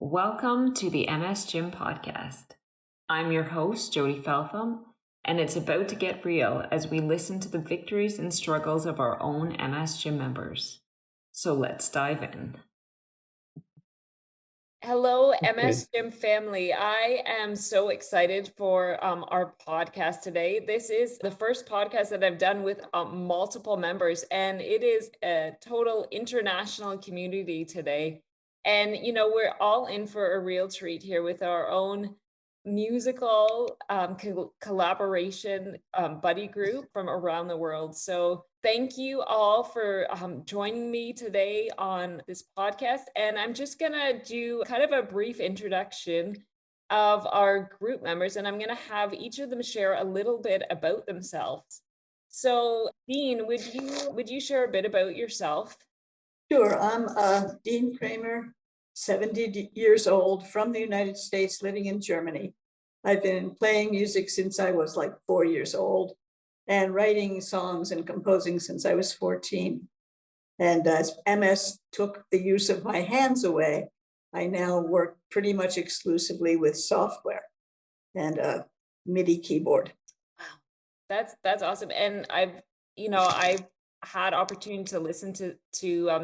Welcome to the MS Gym podcast. I'm your host, Jody Feltham, and it's about to get real as we listen to the victories and struggles of our own MS Gym members. So let's dive in. Hello, MS Gym family. I am so excited for our podcast today. This is the first podcast that I've done with multiple members, and it is a total international community today. And, we're all in for a real treat here with our own musical collaboration buddy group from around the world. So thank you all for joining me today on this podcast. And I'm just going to do kind of a brief introduction of our group members, and I'm going to have each of them share a little bit about themselves. So, Dean, would you share a bit about yourself? Sure. I'm Dean Kramer, 70 years old, from the United States, living in Germany. I've been playing music since I was like 4 years old and writing songs and composing since I was 14. And as MS took the use of my hands away, I now work pretty much exclusively with software and a MIDI keyboard. Wow, that's awesome. And I've had opportunity to listen to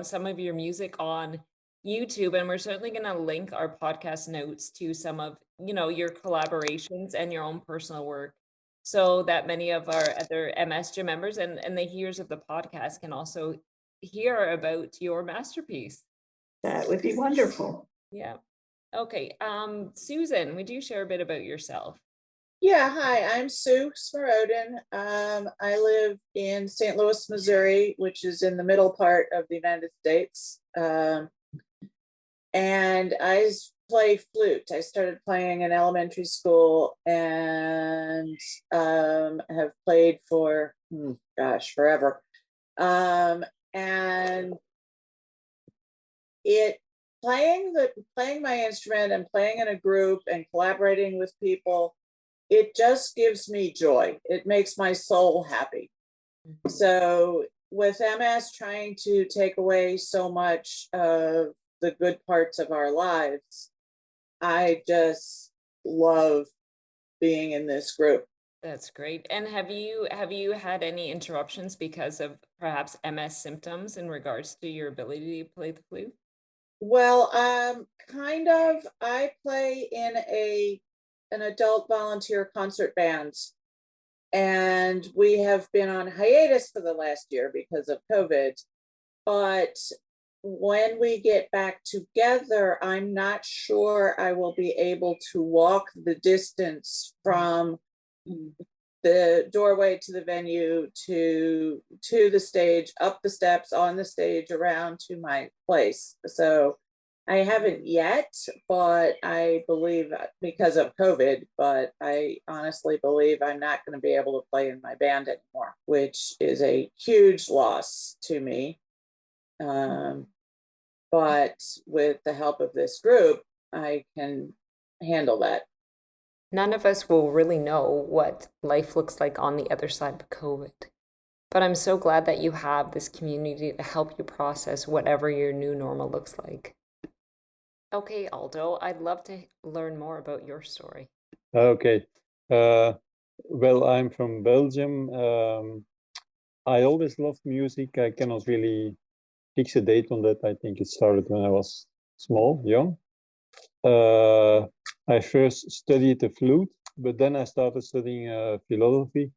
some of your music on YouTube, and we're certainly going to link our podcast notes to some of your collaborations and your own personal work, so that many of our other MS Gym members and the hearers of the podcast can also hear about your masterpiece. That would be wonderful. Yeah. Okay. Susan, would you share a bit about yourself? Yeah, hi, I'm Sue Smarodin. I live in St. Louis, Missouri, which is in the middle part of the United States. And I play flute. I started playing in elementary school and have played for, forever. And playing my instrument and playing in a group and collaborating with people, it just gives me joy. It makes my soul happy. So with MS trying to take away so much of the good parts of our lives, I just love being in this group. That's great. And have you had any interruptions because of perhaps MS symptoms in regards to your ability to play the flute? Well, kind of. I play in an adult volunteer concert band, and we have been on hiatus for the last year because of COVID. But when we get back together, I'm not sure I will be able to walk the distance from the doorway to the venue to the stage, up the steps, on the stage, around to my place. So I haven't yet, but I believe because of COVID, but I honestly believe I'm not going to be able to play in my band anymore, which is a huge loss to me. But with the help of this group, I can handle that. None of us will really know what life looks like on the other side of COVID. But I'm so glad that you have this community to help you process whatever your new normal looks like. Okay, Aldo, I'd love to learn more about your story. Okay. Well, I'm from Belgium. I always loved music. I cannot really fix a date on that. I think it started when I was young. I first studied the flute, but then I started studying philosophy.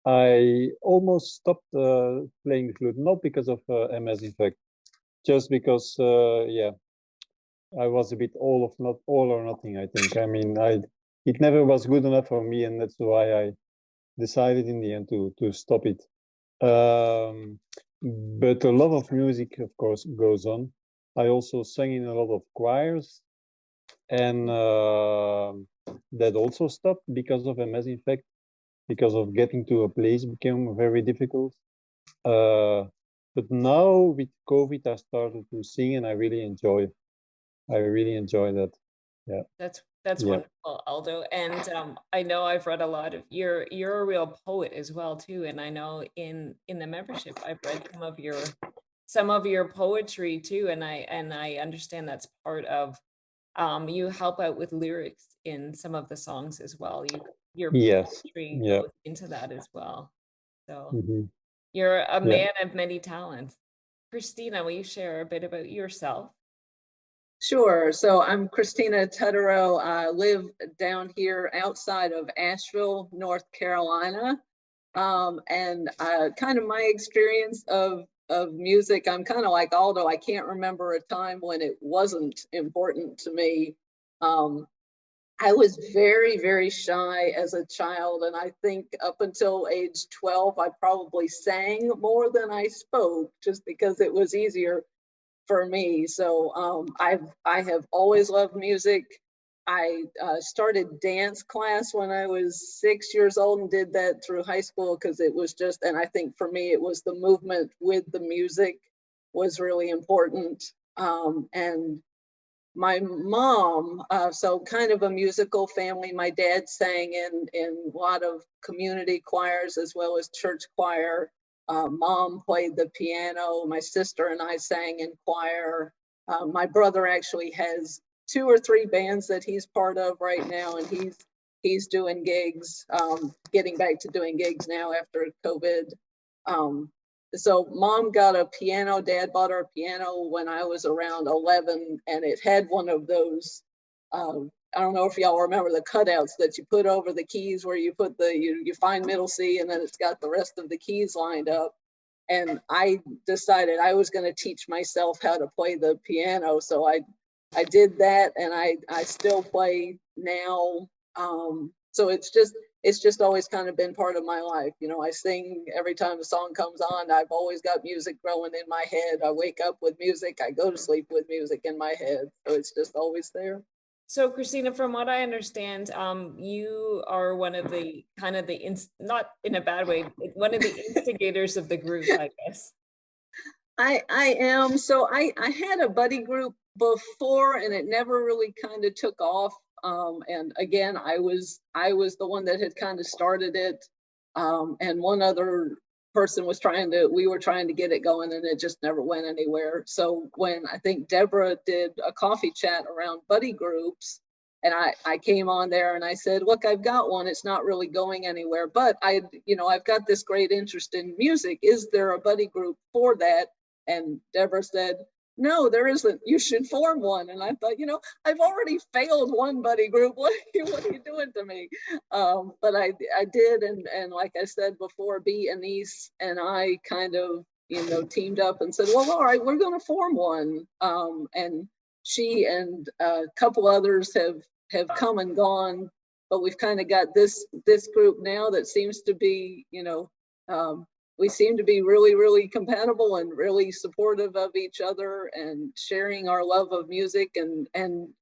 I almost stopped playing the flute, not because of MS, in fact, just because, I was a bit all or nothing, I think. I mean, it never was good enough for me, and that's why I decided in the end to stop it. But a lot of music, of course, goes on. I also sang in a lot of choirs, and that also stopped because of MS, in fact, because of getting to a place became very difficult. But now with COVID, I started to sing, and I really enjoy that. Yeah. That's Yeah. wonderful, Aldo. And I know I've read a lot of you're a real poet as well too. And I know in the membership I've read some of your poetry too. And I understand that's part of you help out with lyrics in some of the songs as well. Your Yes. poetry Yeah. goes into that as well. So Mhm. you're a Yeah. man of many talents. Christina, will you share a bit about yourself? Sure. So I'm Christina Tutterow. I live down here outside of Asheville, North Carolina. And kind of my experience of music, I'm kind of like Aldo. I can't remember a time when it wasn't important to me. Um, I was very, very shy as a child, and I think up until age 12, I probably sang more than I spoke, just because it was easier for me. So I have always loved music. I started dance class when I was 6 years old and did that through high school because it was just, and I think for me it was the movement with the music was really important. And my mom, so kind of a musical family. My dad sang in a lot of community choirs as well as church choir. Mom played the piano. My sister and I sang in choir. My brother actually has 2 or 3 bands that he's part of right now, and he's doing gigs, getting back to doing gigs now after COVID. So mom got a piano, dad bought her a piano when I was around 11, and it had one of those, I don't know if y'all remember the cutouts that you put over the keys where you put you find middle C and then it's got the rest of the keys lined up. And I decided I was going to teach myself how to play the piano. So I did that, and I still play now. So it's just always kind of been part of my life. You know, I sing every time a song comes on. I've always got music growing in my head. I wake up with music. I go to sleep with music in my head. So it's just always there. So Christina, from what I understand, you are one of the kind of not in a bad way, one of the instigators of the group, I guess. I am. So I had a buddy group before, and it never really kind of took off. And again, I was the one that had kind of started it. And one other person was we were trying to get it going, and it just never went anywhere. So when I think Deborah did a coffee chat around buddy groups, and I came on there and I said, look, I've got one. It's not really going anywhere, but I've got this great interest in music. Is there a buddy group for that? And Deborah said, no, there isn't. You should form one. And I thought, I've already failed one buddy group. What are you doing to me? But I did. And like I said before, B. Anise and I kind of, teamed up and said, well, all right, we're going to form one. And she and a couple others have come and gone, but we've kind of got this group now that seems to be, we seem to be really, really compatible and really supportive of each other and sharing our love of music and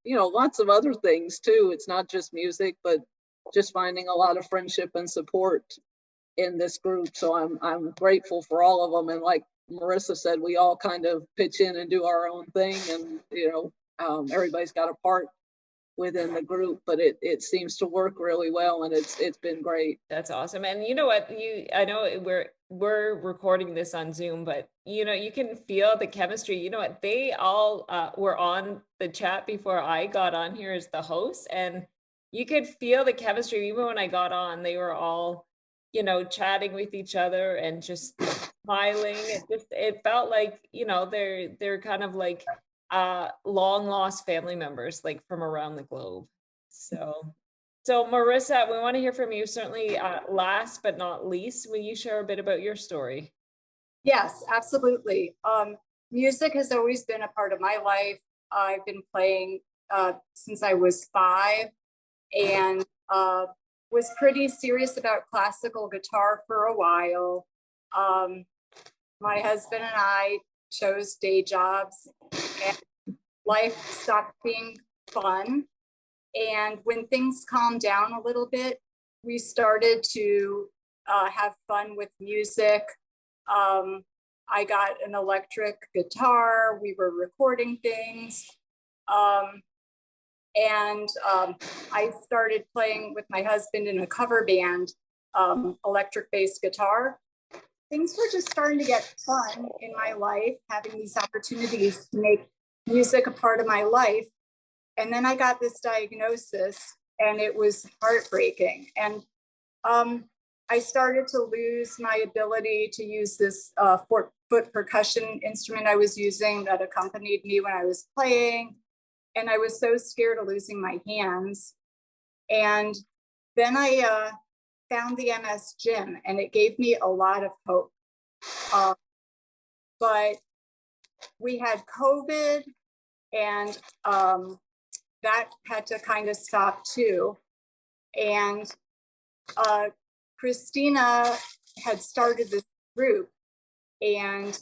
lots of other things too. It's not just music, but just finding a lot of friendship and support in this group. So I'm grateful for all of them. And like Marissa said, we all kind of pitch in and do our own thing, and everybody's got a part within the group, but it seems to work really well, and it's been great. That's awesome. And you know what, I know we're recording this on Zoom, but you can feel the chemistry. You know what, they all were on the chat before I got on here as the host, and you could feel the chemistry. Even when I got on, they were all chatting with each other and just smiling. It felt like they're kind of like long lost family members, like from around the globe. So Marissa, we want to hear from you. Certainly, last but not least, will you share a bit about your story? Yes, absolutely. Music has always been a part of my life. I've been playing since I was 5, and was pretty serious about classical guitar for a while. My husband and I chose day jobs, and life stopped being fun. And when things calmed down a little bit, we started to have fun with music. I got an electric guitar. We were recording things. And I started playing with my husband in a cover band, electric bass guitar. Things were just starting to get fun in my life, having these opportunities to make music a part of my life. And then I got this diagnosis, and it was heartbreaking. And I started to lose my ability to use this foot percussion instrument I was using that accompanied me when I was playing. And I was so scared of losing my hands. And then I found the MS Gym, and it gave me a lot of hope. But we had COVID, and that had to kind of stop too. And Christina had started this group, and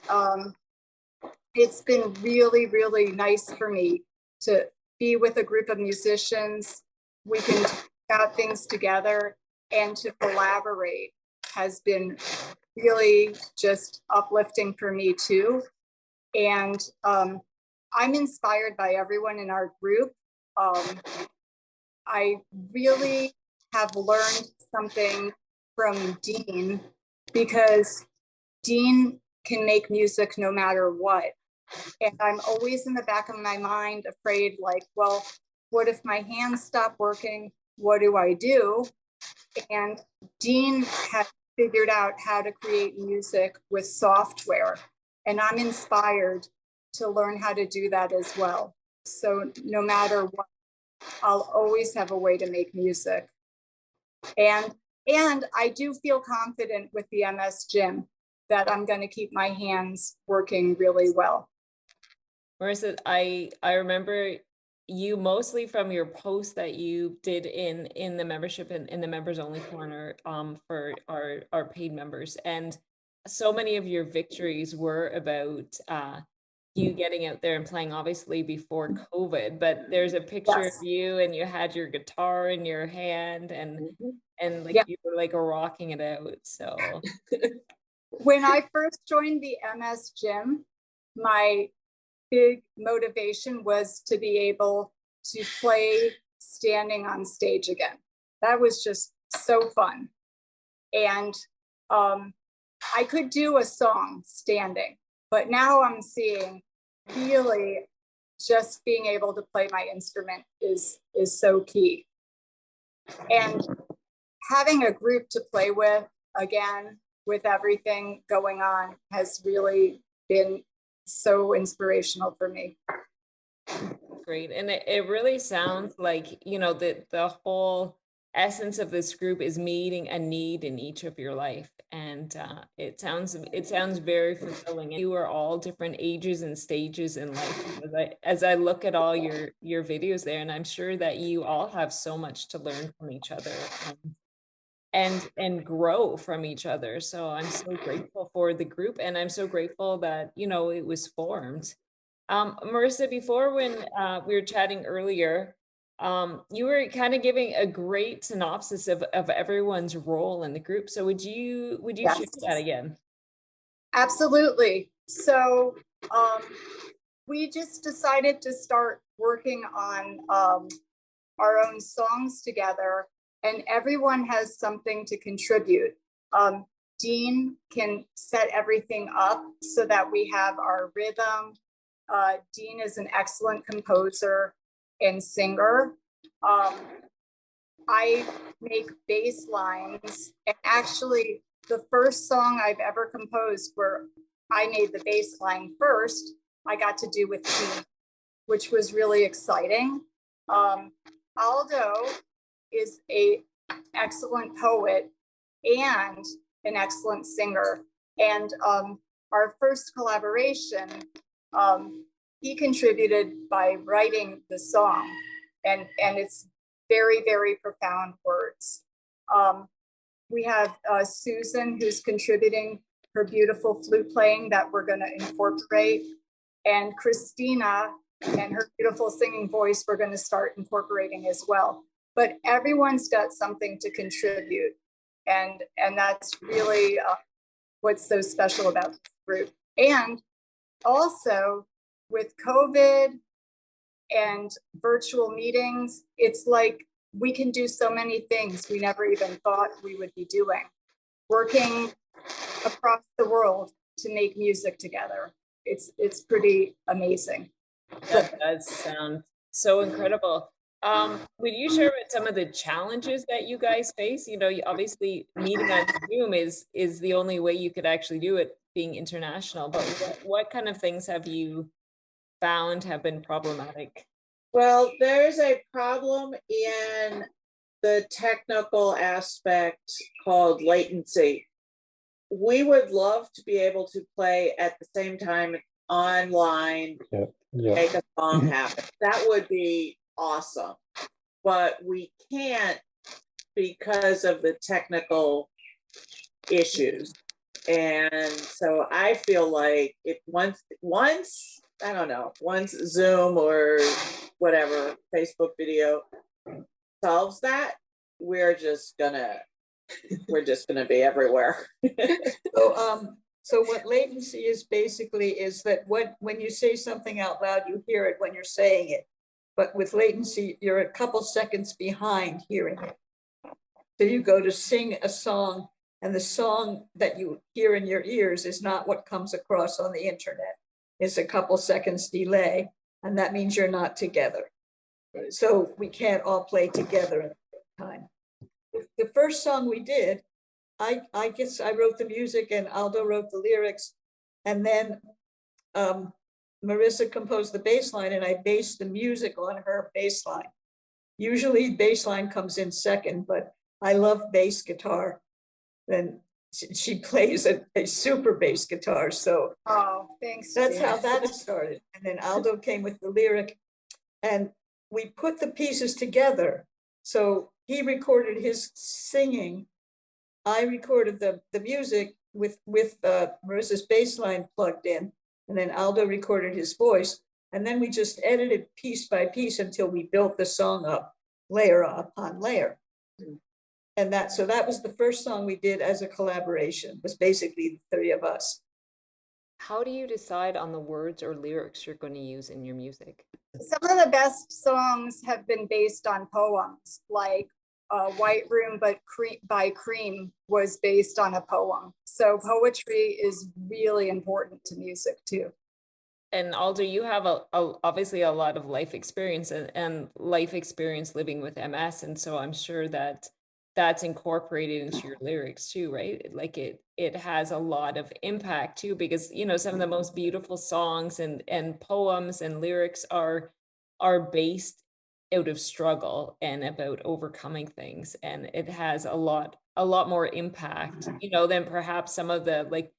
it's been really, really nice for me to be with a group of musicians. We can talk about things together, and to collaborate has been really just uplifting for me too. And I'm inspired by everyone in our group. I really have learned something from Dean, because Dean can make music no matter what. And I'm always in the back of my mind afraid, like, well, what if my hands stop working? What do I do? And Dean has figured out how to create music with software. And I'm inspired to learn how to do that as well. So no matter what, I'll always have a way to make music. And I do feel confident with the MS Gym that I'm going to keep my hands working really well. Marissa, I remember you mostly from your post that you did in the membership and in the members only corner for our paid members, and so many of your victories were about you getting out there and playing, obviously before COVID, but there's a picture Yes. of you and you had your guitar in your hand, and like, Yeah. you were like rocking it out. So When I first joined the MS Gym, my big motivation was to be able to play standing on stage again. That was just so fun. And I could do a song standing, but now I'm seeing really just being able to play my instrument is so key. And having a group to play with, again, with everything going on, has really been so inspirational for me. great. And it really sounds like, you know, the whole essence of this group is meeting a need in each of your life. And it sounds very fulfilling. You are all different ages and stages in life. As I look at all your videos there, and I'm sure that you all have so much to learn from each other and grow from each other. So I'm so grateful for the group, and I'm so grateful that, you know, it was formed. Marissa, before, when we were chatting earlier, you were kind of giving a great synopsis of everyone's role in the group. So would you Yes. share that again? Absolutely. So we just decided to start working on our own songs together, and everyone has something to contribute. Dean can set everything up so that we have our rhythm. Dean is an excellent composer and singer. I make bass lines, and actually the first song I've ever composed where I made the bass line first, I got to do with Dean, which was really exciting. Aldo is an excellent poet and an excellent singer. And our first collaboration, he contributed by writing the song, and it's very, very profound words. We have Susan, who's contributing her beautiful flute playing that we're going to incorporate, and Christina and her beautiful singing voice we're going to start incorporating as well. But everyone's got something to contribute, and that's really what's so special about this group. And also, with COVID and virtual meetings, it's like we can do so many things we never even thought we would be doing, working across the world to make music together. It's pretty amazing. That does sound So incredible. Would you share with some of the challenges that you guys face? You know, obviously meeting on Zoom is the only way you could actually do it, being international. But what kind of things have you found have been problematic? Well, there's a problem in the technical aspect called latency. We would love to be able to play at the same time online, Yeah, yeah. make a song happen. That would be awesome. But we can't because of the technical issues. And so I feel like if once I don't know, once Zoom or whatever Facebook video solves that, we're just gonna be everywhere. So what latency is basically is that when you say something out loud, you hear it when you're saying it. But with latency, you're a couple seconds behind hearing it. So you go to sing a song, and the song that you hear in your ears is not what comes across on the internet. It's a couple seconds delay, and that means you're not together. So we can't all play together at the same time. The first song we did, I guess I wrote the music and Aldo wrote the lyrics, and then Marissa composed the bass line, and I based the music on her bass line. Usually bass line comes in second, but I love bass guitar. Then she plays a super bass guitar. So Thanks. that's how that started. And then Aldo came with the lyric, and we put the pieces together. So he recorded his singing. I recorded the music with Marissa's bass line plugged in, and then Aldo recorded his voice. And then we just edited piece by piece until we built the song up layer upon layer. And so that was the first song we did as a collaboration, was basically the three of us. How do you decide on the words or lyrics you're going to use in your music? Some of the best songs have been based on poems, like White Room by Cream was based on a poem. So poetry is really important to music too. And Aldo, you have obviously a lot of life experience and life experience living with MS, and so I'm sure that that's incorporated into your lyrics too, right? Like it has a lot of impact too, because you know some of the most beautiful songs and poems and lyrics are based out of struggle and about overcoming things, and it has a lot more impact, you know, than perhaps some of the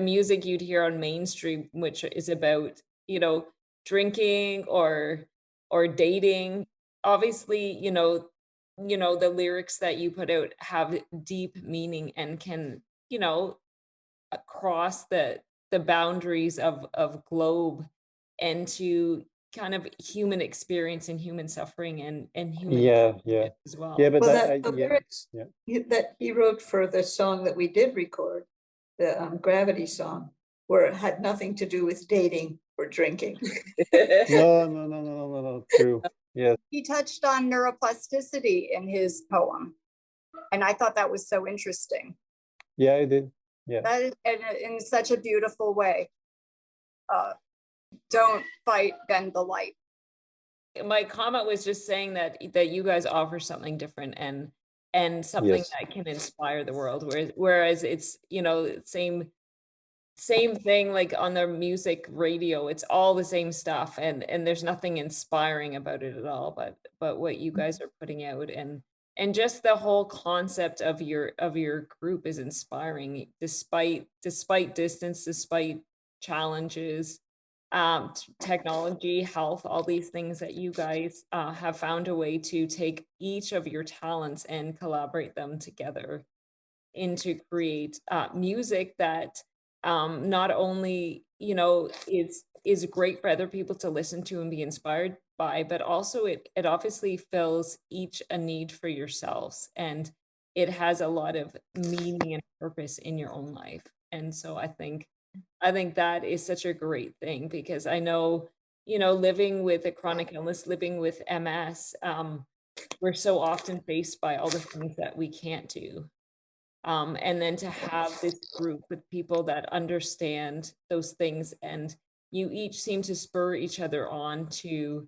music you'd hear on mainstream, which is about, you know, drinking or dating. Obviously, you know, the lyrics that you put out have deep meaning and can, you know, across the boundaries of globe and to kind of human experience and human suffering and human Yeah, as well. yeah, but Well, that, the lyrics that he wrote for the song that we did record, the Gravity song, had nothing to do with dating or drinking. no, true. Yes. He touched on neuroplasticity in his poem, and I thought that was so interesting. Yeah, I did. Yeah. That in such a beautiful way. Don't fight, bend the light. My comment was just saying that you guys offer something different and something Yes. that can inspire the world, whereas it's, you know, same thing like on the music radio, it's all the same stuff and there's nothing inspiring about it at all, but what you guys are putting out and just the whole concept of your group is inspiring despite distance, despite challenges, technology, health, all these things that you guys have found a way to take each of your talents and collaborate them together into create music that not only, you know, is great for other people to listen to and be inspired by, but also it obviously fills each a need for yourselves, and it has a lot of meaning and purpose in your own life. And so I think that is such a great thing, because I know, you know, living with a chronic illness, living with MS, we're so often faced by all the things that we can't do. And then to have this group with people that understand those things, and you each seem to spur each other on to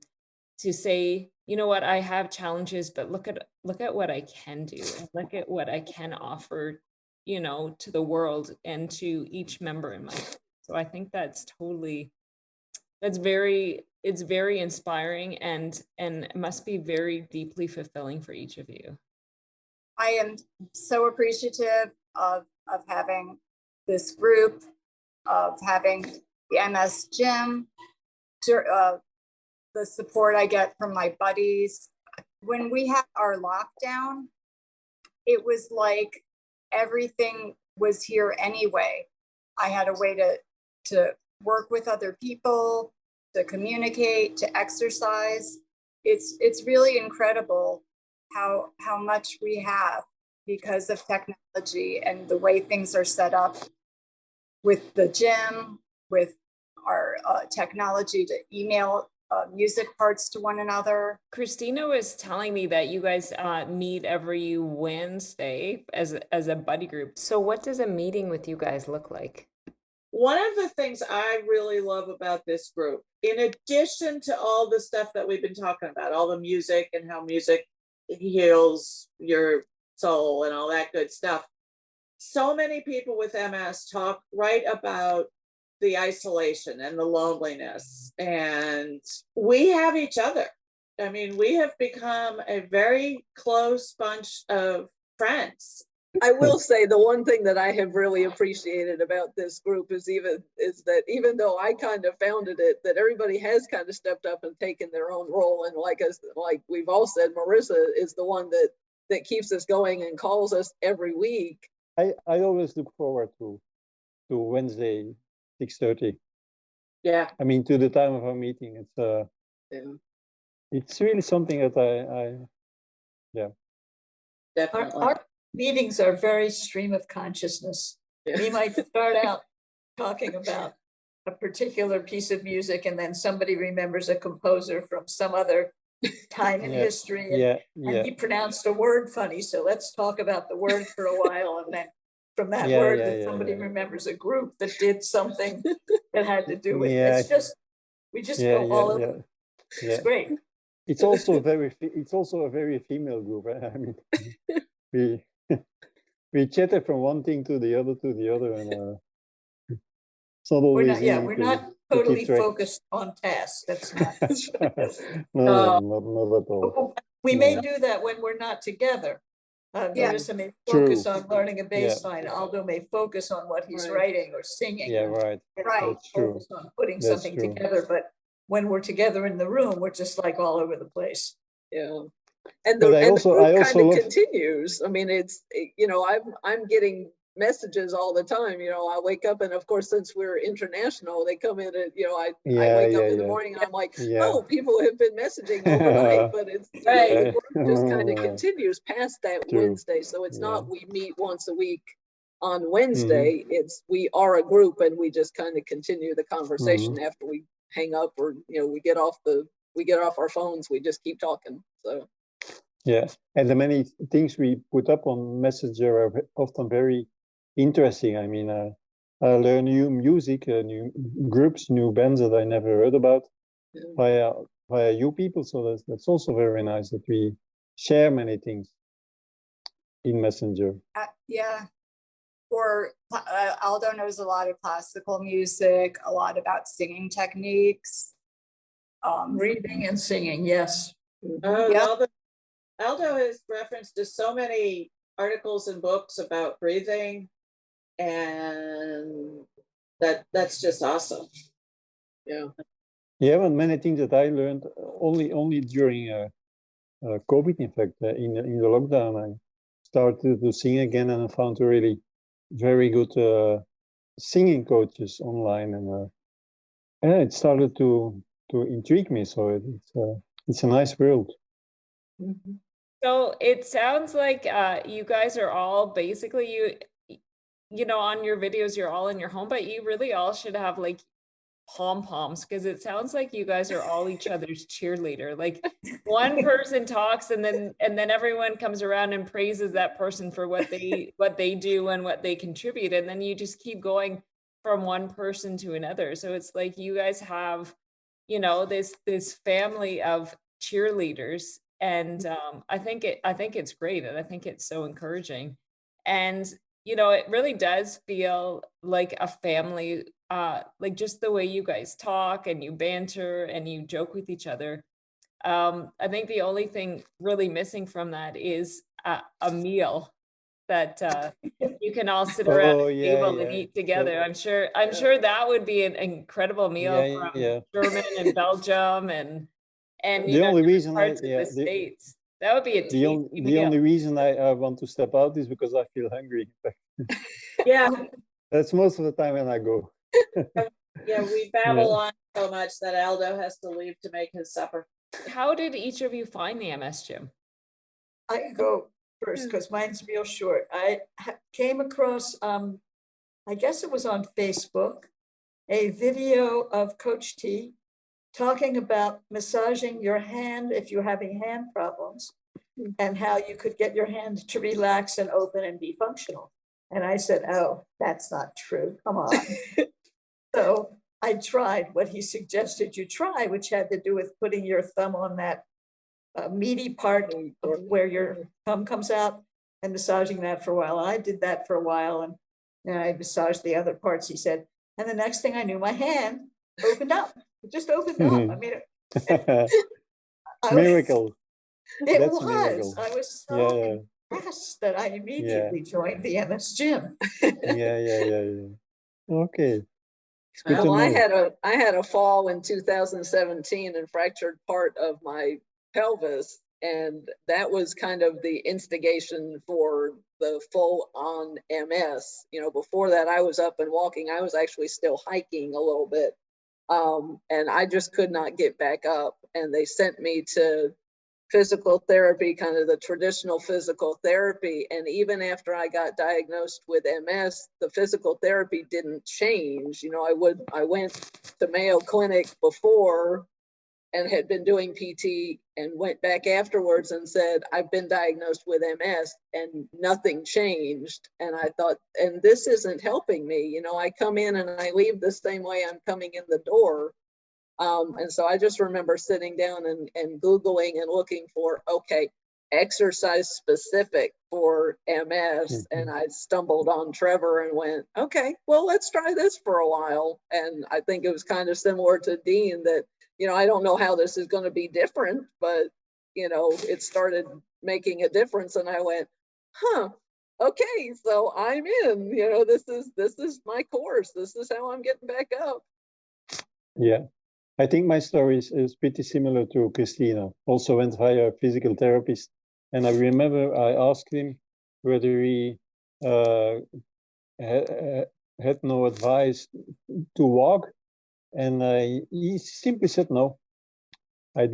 to say, you know what, I have challenges, but look at what I can do, and look at what I can offer, you know, to the world and to each member in my family. So I think that's totally, it's very inspiring, and it must be very deeply fulfilling for each of you. I am so appreciative of having this group, of having the MS gym, the support I get from my buddies. When we had our lockdown, it was like everything was here anyway. I had a way to work with other people, to communicate, to exercise. It's really incredible how much we have because of technology and the way things are set up with the gym, with our technology to email music parts to one another. Christina was telling me that you guys meet every Wednesday as a buddy group. So what does a meeting with you guys look like? One of the things I really love about this group, in addition to all the stuff that we've been talking about, all the music and how music heals your soul and all that good stuff, so many people with MS talk right about the isolation and the loneliness, and we have each other. I mean, we have become a very close bunch of friends. I will say the one thing that I have really appreciated about this group is that even though I kind of founded it, that everybody has kind of stepped up and taken their own role. And like we've all said, Marissa is the one that keeps us going and calls us every week. I always look forward to Wednesday 6:30. Yeah. I mean, to the time of our meeting. It's really something that I Definitely. Our meetings are very stream of consciousness. Yeah. We might start out talking about a particular piece of music, and then somebody remembers a composer from some other time in history, and he pronounced a word funny, so let's talk about the word for a while, and then from that word somebody remembers a group that did something that had to do with it. It's just, we just go all over. It's great. It's also a very female group. I mean, we chatted from one thing to the other, and it's not always we're not totally focused on tasks. That's not. not at all. We may do that when we're not together. Marissa may focus on learning a bass line. Aldo may focus on what he's writing or singing. Yeah, right. That's true. Focus on putting something together, but when we're together in the room, we're just like all over the place. Yeah. And the group kind of continues. I mean, I'm getting messages all the time. I wake up, and of course, since we're international, they come in and I wake up in the morning and I'm like, oh, people have been messaging overnight, but it's the work just kind of continues past that Wednesday. So it's not we meet once a week on Wednesday. It's we are a group, and we just kind of continue the conversation after we hang up, or we get off our phones. We just keep talking. So and the many things we put up on Messenger are often very interesting. I mean, I learn new music, new groups, new bands that I never heard about via you people. So that's also very nice that we share many things in Messenger. Or Aldo knows a lot of classical music, a lot about singing techniques. Reading and singing, yes. Aldo has reference to so many articles and books about breathing, and that's just awesome. But many things that I learned only during COVID. In fact, in the lockdown, I started to sing again, and I found really very good singing coaches online, and it started to intrigue me. So it's a nice world. So it sounds like you guys are all basically on your videos, you're all in your home, but you really all should have like pom-poms, because it sounds like you guys are all each other's cheerleader. Like one person talks and then everyone comes around and praises that person for what they do and what they contribute, and then you just keep going from one person to another. So it's like you guys have this family of cheerleaders, and I think it's great, and I think it's so encouraging. And it really does feel like a family, like just the way you guys talk and you banter and you joke with each other. I think the only thing really missing from that is a meal that you can all sit around Oh a yeah, table and yeah. eat together. So I'm sure that would be an incredible meal yeah, from yeah. German and Belgium and The only different reason parts of the States. That would be a tasty the meal. only reason I want to step out is because I feel hungry. Yeah, That's most of the time when I go. yeah, we babble on so much that Aldo has to leave to make his supper. How did each of you find the MS Gym? I can go first because mine's real short. I came across, I guess it was on Facebook, a video of Coach T talking about massaging your hand if you're having hand problems and how you could get your hand to relax and open and be functional. And I said, oh, that's not true. Come on. So I tried what he suggested you try, which had to do with putting your thumb on that meaty part of where your thumb comes out and massaging that for a while. I did that for a while, and I massaged the other parts, he said. And the next thing I knew, my hand opened up. It just opened up. I mean, Miracle. It That's was. a miracle. I was so Yeah, impressed that I immediately joined the MS Gym. yeah. Okay. It's good Well, to know. I had a fall in 2017 and fractured part of my pelvis, and that was kind of the instigation for the full on MS. Before that I was up and walking. I was actually still hiking a little bit. And I just could not get back up, and they sent me to physical therapy, kind of the traditional physical therapy. And even after I got diagnosed with MS, the physical therapy didn't change. I went to Mayo Clinic before and had been doing PT and went back afterwards and said, I've been diagnosed with MS, and nothing changed. And I thought, and this isn't helping me. I come in and I leave the same way I'm coming in the door. And so I just remember sitting down and Googling and looking for, okay, exercise specific for MS. And I stumbled on Trevor and went, okay, well, let's try this for a while. And I think it was kind of similar to Dean that, I don't know how this is going to be different, but, it started making a difference. And I went, okay, so I'm in, this is my course. This is how I'm getting back up. Yeah. I think my story is pretty similar to Christina. Also went via a physical therapist. And I remember I asked him whether he had no advice to walk. And he simply said, no, I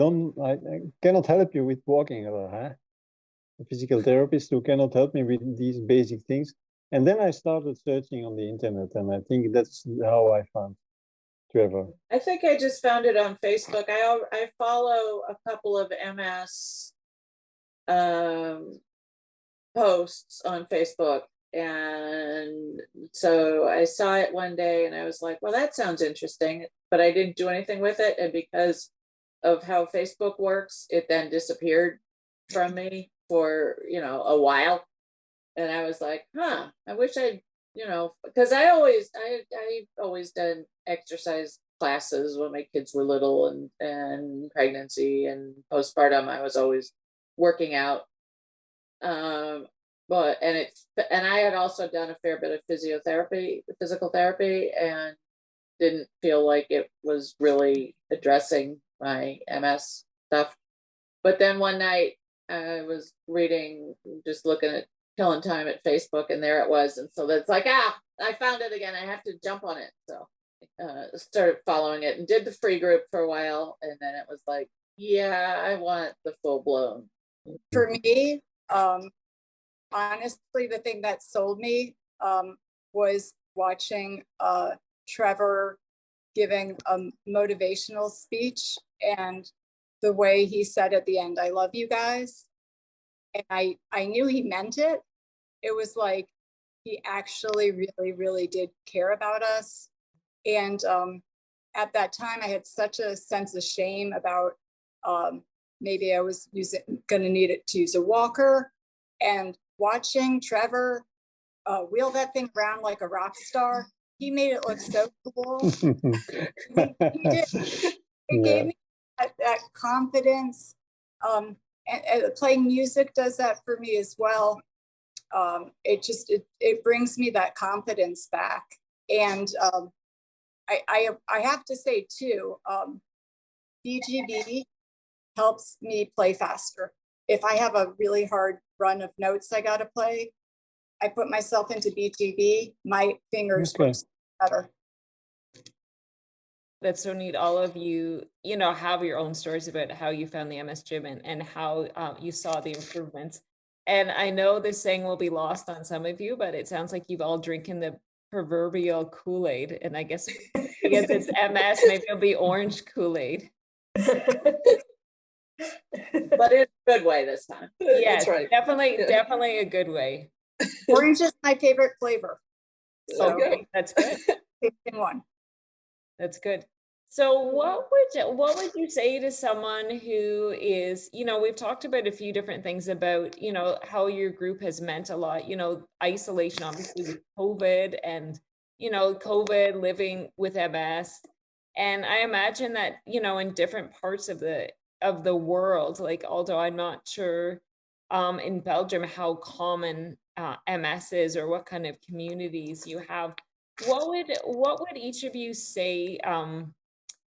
cannot help you with walking. A physical therapist who cannot help me with these basic things. And then I started searching on the internet, and I think that's how I found Trevor. I think I just found it on Facebook. I follow a couple of MS posts on Facebook. And so I saw it one day and I was like, well, that sounds interesting, but I didn't do anything with it. And because of how Facebook works, it then disappeared from me for, a while. And I was like, I wish because I always done exercise classes when my kids were little, and pregnancy and postpartum. I was always working out. And I had also done a fair bit of physical therapy, and didn't feel like it was really addressing my MS stuff. But then one night I was just looking at killing time at Facebook, and there it was. And so that's like, I found it again. I have to jump on it. So started following it and did the free group for a while. And then it was like, yeah, I want the full blown. For me, honestly, the thing that sold me was watching Trevor giving a motivational speech, and the way he said at the end, I love you guys. And I knew he meant it. It was like he actually really, really did care about us. And at that time, I had such a sense of shame about maybe I was going to need it to use a walker, and watching Trevor wheel that thing around like a rock star, he made it look so cool. He did. It gave me that confidence. And playing music does that for me as well. It brings me that confidence back. And I have to say too, BGB helps me play faster. If I have a really hard run of notes I got to play, I put myself into BGB, my fingers work better. That's so neat. All of you, have your own stories about how you found the MS Gym and how you saw the improvements. And I know this saying will be lost on some of you, but it sounds like you've all drinking the proverbial Kool-Aid. And I guess because it's MS, maybe it'll be orange Kool-Aid. But in a good way this time. Yes, That's right. definitely a good way. Orange is my favorite flavor. So Okay, that's good. picking one. That's good. So what would you say to someone who is, we've talked about a few different things about, how your group has meant a lot, isolation, obviously with COVID and, COVID living with MS. And I imagine that, in different parts of the world, like, although I'm not sure in Belgium how common MS is or what kind of communities you have. What would each of you say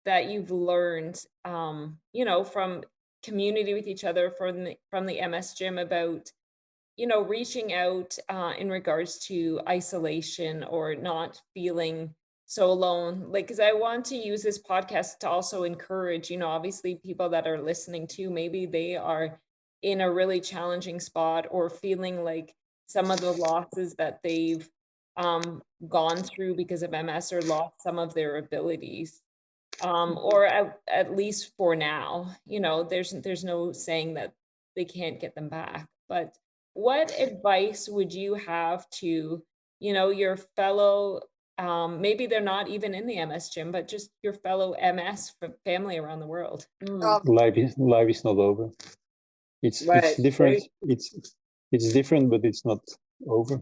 that you've learned, from community with each other from the MS Gym about, reaching out in regards to isolation or not feeling so alone? Like, because I want to use this podcast to also encourage, obviously people that are listening to, maybe they are in a really challenging spot or feeling like some of the losses that they've gone through because of MS or lost some of their abilities, or at least for now, there's no saying that they can't get them back. But what advice would you have to, your fellow, maybe they're not even in the MS Gym, but just your fellow MS family around the world? Life is not over. It's different. It's different, but it's not over.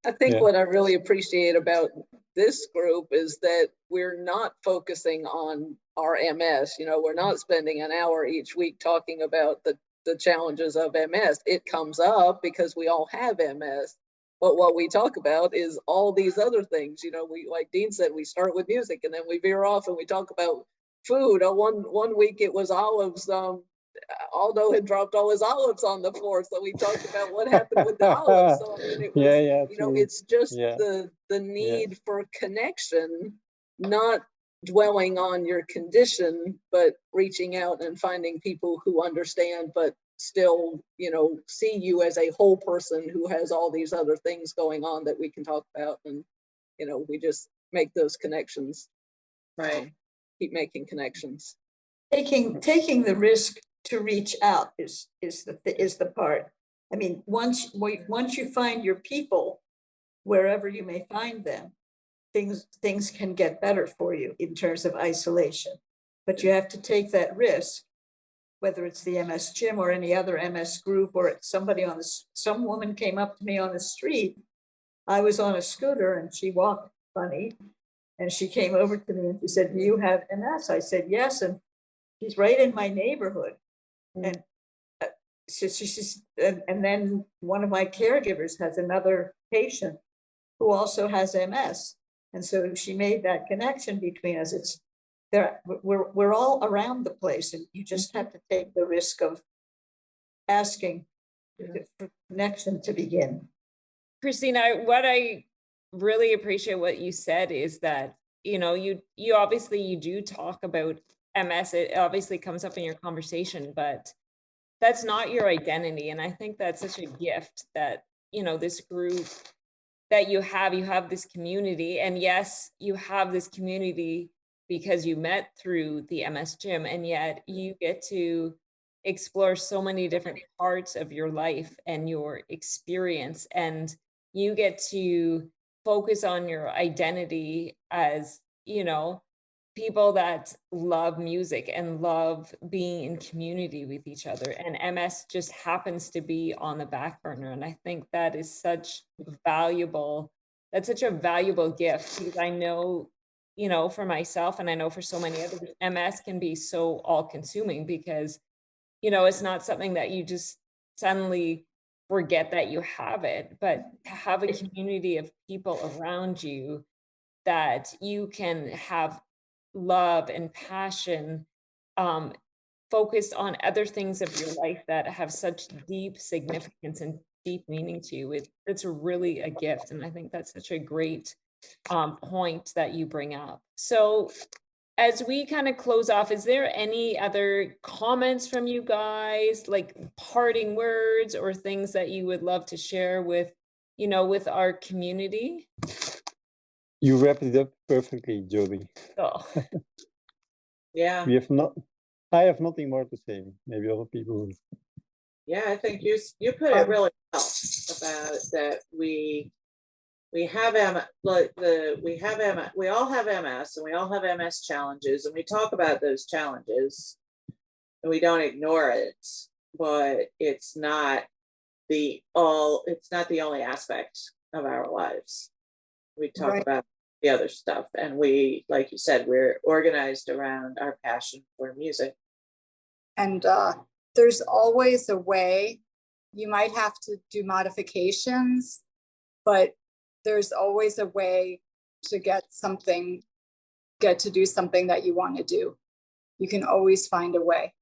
I think what I really appreciate about this group is that we're not focusing on our MS. We're not spending an hour each week talking about the challenges of MS. It comes up because we all have MS. But what we talk about is all these other things. We, like Dean said, we start with music and then we veer off and we talk about food. One week it was olives. Aldo had dropped all his olives on the floor, so we talked about what happened with the olives. So I mean, it was, it's just the need for connection, not dwelling on your condition, but reaching out and finding people who understand, but still, see you as a whole person who has all these other things going on that we can talk about, and we just make those connections. Right. Keep making connections. Taking the risk to reach out is the part. I mean, once you find your people, wherever you may find them, things can get better for you in terms of isolation. But you have to take that risk, whether it's the MS Gym or any other MS group, or somebody some woman came up to me on the street. I was on a scooter and she walked funny, and she came over to me and she said, "Do you have MS?" I said, "Yes," and she's right in my neighborhood. And and then one of my caregivers has another patient who also has MS, and so she made that connection between us. We're all around the place, and you just have to take the risk of asking for connection to begin. Christina, what I really appreciate what you said is that, you obviously you do talk about MS. It obviously comes up in your conversation, but that's not your identity. And I think that's such a gift that, this group that you have this community. And yes, you have this community because you met through the MS Gym, and yet you get to explore so many different parts of your life and your experience, and you get to focus on your identity as, people that love music and love being in community with each other. And MS just happens to be on the back burner. And I think that is such such a valuable gift, because I know, for myself, and I know for so many others, MS can be so all consuming, because, it's not something that you just suddenly forget that you have it, but to have a community of people around you that you can have love and passion, um, focused on other things of your life that have such deep significance and deep meaning to you. It's really a gift. And I think that's such a great point that you bring up. So as we kind of close off, is there any other comments from you guys, like parting words or things that you would love to share with, with our community? You wrapped it up perfectly, Jody. Oh. Yeah, I have nothing more to say. Maybe other people will. yeah, I think you put it really well about that we have we all have MS, and we all have MS challenges, and we talk about those challenges and we don't ignore it, but it's not the only aspect of our lives. We talk Right. about the other stuff, and we, like you said, we're organized around our passion for music. And there's always a way. You might have to do modifications, but there's always a way to get to do something that you want to do. You can always find a way.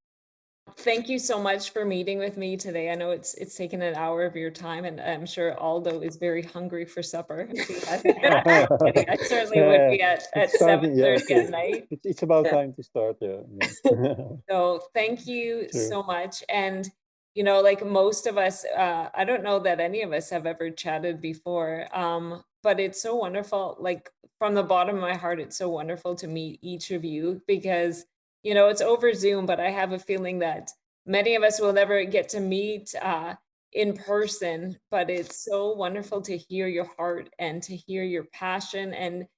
Thank you so much for meeting with me today. I know it's taken an hour of your time, and I'm sure Aldo is very hungry for supper. If he hasn't had it. I certainly would be at It's starting, 7:30 at night. It's about Yeah. time to start, yeah. So thank you True. so much. And, like most of us, I don't know that any of us have ever chatted before, but it's so wonderful. Like from the bottom of my heart, it's so wonderful to meet each of you, because, it's over Zoom, but I have a feeling that many of us will never get to meet in person. But it's so wonderful to hear your heart and to hear your passion, and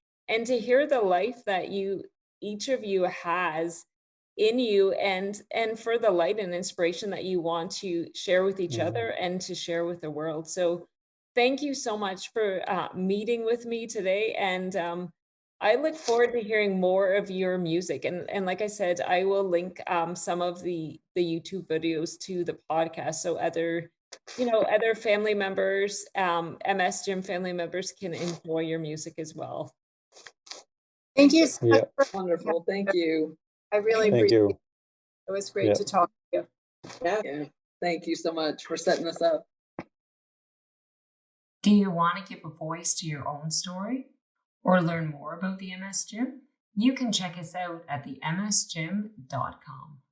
to hear the life that each of you has in you, and for the light and inspiration that you want to share with each other and to share with the world. So thank you so much for meeting with me today, and I look forward to hearing more of your music. And like I said, I will link some of the YouTube videos to the podcast, so other family members, MS Gym family members, can enjoy your music as well. Thank you so much. Yeah. Wonderful. Thank you. I really Thank appreciate you. it. It was great Yeah. to talk to you. Yeah. Thank you so much for setting us up. Do you want to give a voice to your own story or learn more about the MS Gym? You can check us out at themsgym.com.